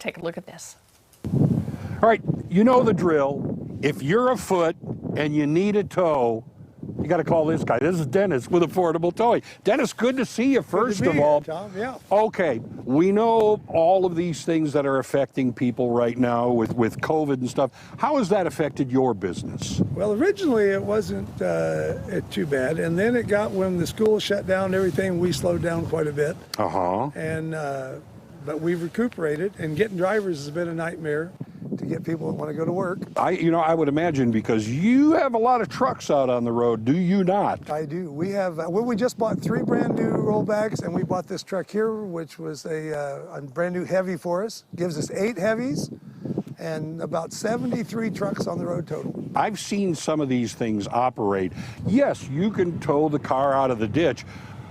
take a look at this. All right, you know the drill. If you're afoot and you need a tow, you got to call this guy. This is Dennis with Affordable Towing. Dennis, good to see you, first of all. Tom, yeah. Okay, we know all of these things that are affecting people right now with COVID and stuff. How has that affected your business? Well, originally it wasn't too bad, and then it got, when the school shut down and everything, we slowed down quite a bit. And but we've recuperated, and getting drivers has been a nightmare to get people that want to go to work. I would imagine, because you have a lot of trucks out on the road, do you not? I do. We have, well, we just bought 3 brand new roll bags, and we bought this truck here, which was a brand new heavy for us. Gives us 8 heavies and about 73 trucks on the road total. I've seen some of these things operate. Yes, you can tow the car out of the ditch,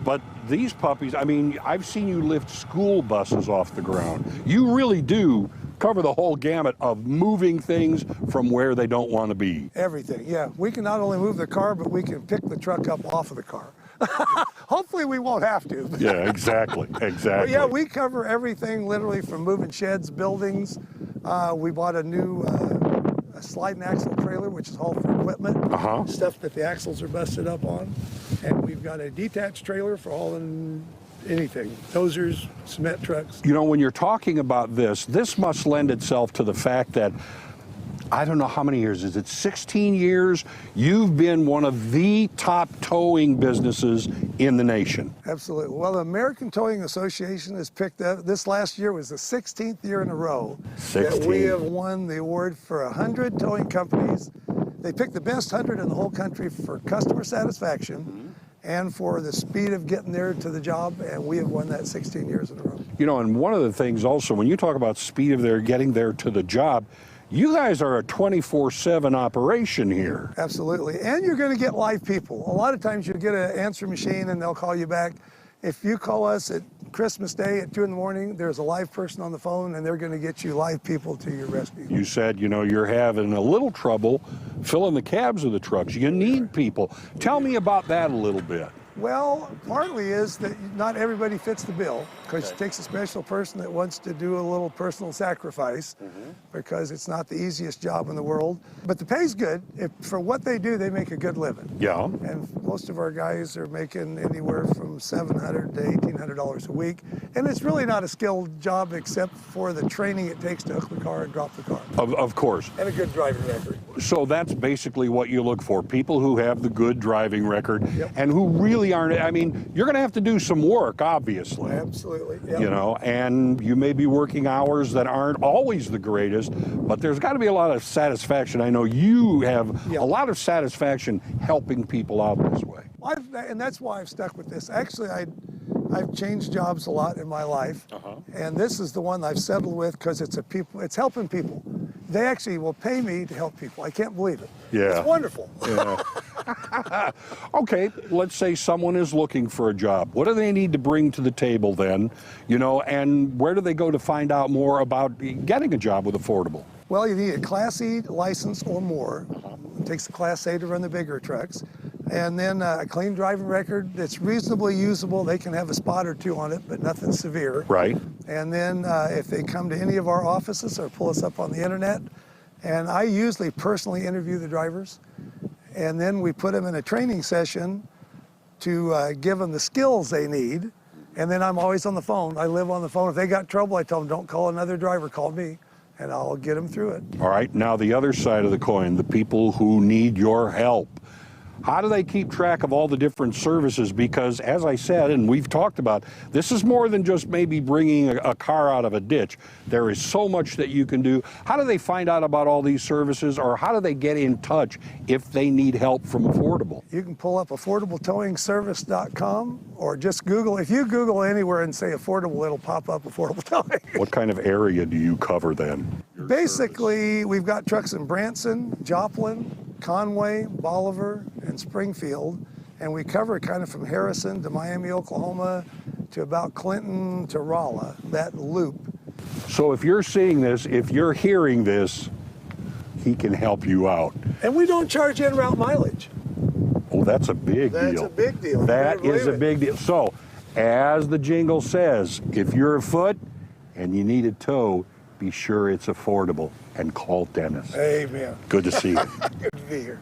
but these puppies, I mean, I've seen you lift school buses off the ground. You really do cover the whole gamut of moving things from where they don't want to be. Everything, yeah. We can not only move the car, but we can pick the truck up off of the car. Hopefully we won't have to. Yeah, exactly, exactly. But yeah, we cover everything, literally, from moving sheds, buildings. We bought a new a sliding axle trailer, which is hauled for equipment, stuff that the axles are busted up on. And we've got a detached trailer for hauling anything, dozers, cement trucks. You know, when you're talking about this must lend itself to the fact that, I don't know how many years, is it 16 years? You've been one of the top towing businesses in the nation. Absolutely. Well, the American Towing Association has picked up, this last year was the 16th year in a row that we have won the award for 100 towing companies. They picked the best 100 in the whole country for customer satisfaction and for the speed of getting there to the job, and we have won that 16 years in a row. You know, and one of the things also, when you talk about speed of getting there to the job, you guys are a 24/7 operation here. Absolutely, and you're going to get live people. A lot of times you'll get an answer machine and they'll call you back. If you call us at Christmas Day at 2 in the morning, there's a live person on the phone, and they're going to get you live people to your rescue. You said, you know, you're having a little trouble filling the cabs of the trucks. You need people. Tell me about that a little bit. Well, partly is that not everybody fits the bill, because it takes a special person that wants to do a little personal sacrifice, because it's not the easiest job in the world. But the pay's good. For what they do, they make a good living. Yeah. And most of our guys are making anywhere from $700 to $1,800 a week. And it's really not a skilled job except for the training it takes to hook the car and drop the car. Of course. And a good driving record. So that's basically what you look for, people who have the good driving record and who really aren't, I mean, you're going to have to do some work, obviously. Absolutely. You know, and you may be working hours that aren't always the greatest, but there's got to be a lot of satisfaction. I know you have a lot of satisfaction helping people out this way. And that's why I've stuck with this. Actually, I've changed jobs a lot in my life, and this is the one I've settled with because it's helping people. They actually will pay me to help people. I can't believe it. Yeah. It's wonderful. Yeah. Okay, let's say someone is looking for a job. What do they need to bring to the table then? You know, and where do they go to find out more about getting a job with Affordable? Well, you need a Class E license or more. It takes the Class A to run the bigger trucks. And then a clean driving record that's reasonably usable. They can have a spot or 2 on it, but nothing severe. Right. And then if they come to any of our offices or pull us up on the internet, and I usually personally interview the drivers, and then we put them in a training session to give them the skills they need. And then I'm always on the phone. I live on the phone. If they got trouble, I tell them, don't call another driver, call me, and I'll get them through it. All right, now the other side of the coin, the people who need your help. How do they keep track of all the different services? Because as I said, and we've talked about, this is more than just maybe bringing a car out of a ditch. There is so much that you can do. How do they find out about all these services, or how do they get in touch if they need help from Affordable? You can pull up affordabletowingservice.com or just Google. If you Google anywhere and say Affordable, it'll pop up Affordable Towing. What kind of area do you cover then? Basically, we've got trucks in Branson, Joplin, Conway, Bolivar, and Springfield, and we cover kind of from Harrison to Miami, Oklahoma, to about Clinton to Rolla, that loop. So if you're seeing this, if you're hearing this, he can help you out. And we don't charge en route mileage. Oh, that's a big deal. That's a big deal. That is a big deal. So, as the jingle says, if you're afoot and you need a tow, be sure it's affordable and call Dennis. Amen. Good to see you. Good to be here.